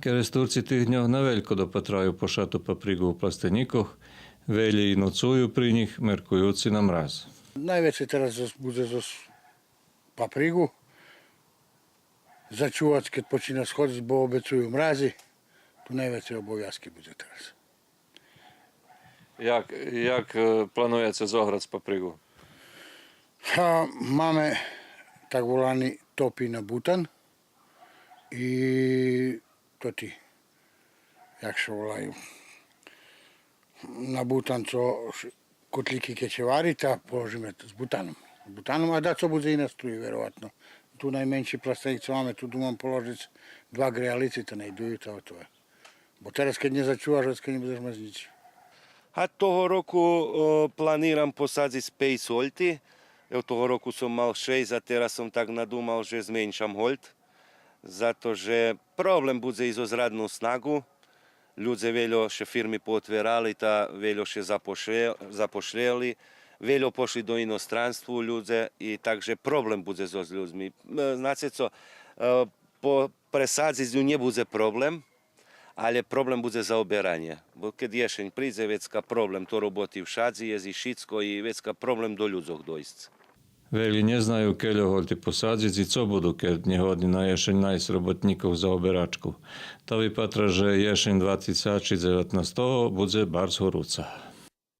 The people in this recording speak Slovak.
Turci tých dňoch naveľko dopatrajú pošatú paprigu u plastenikoch, veľi nocujú pri nich, merkujúci na mraz. Najväčšie teraz bude zo paprigu. Začúvať, keď počína schodiť, bo obecujú mrazy. Tu najväčšie obowiązky bude teraz. Jak planujete zohrať z paprigu? Máme tak volaný topi na butan i to ti, jak se volajú, na butan, co kotlíky keď će variti, a položíme s butanom. A da co bude i na struji, verovatno. Tu najmenší plastenik, co máme, tu mám položiť 2 grejalici, to nejdujú, to je. Bo teraz, keď nezačúvaš, keď nebudeš mať nič. A toho roku planiram posadziť 5 solti. Toho roku som mal 6 a teraz som tak nadúmal, že zmenšam holt. Zato, že problem bude i zo zradnú snagu. Ľudia veľo še firmy pootverali, ta veľo še zapošljeli. Veľo pošli do inostranstvu ľudia i takže problem bude so ľuďmi. Znate co, po presadziť nebude problem, ale problem bude zaoberanie. Bo keď ješeň príde, vecka problem, to roboti všadzi, jezi šitsko i vecka problem do ľuďoch dojsť. Veľi neznajú, keľo holty posadziť i co budú, keď nehodní na ješeň nájsť robotníkov za oberačku. To vypatra, že ješeň 2019 bude bars horúca.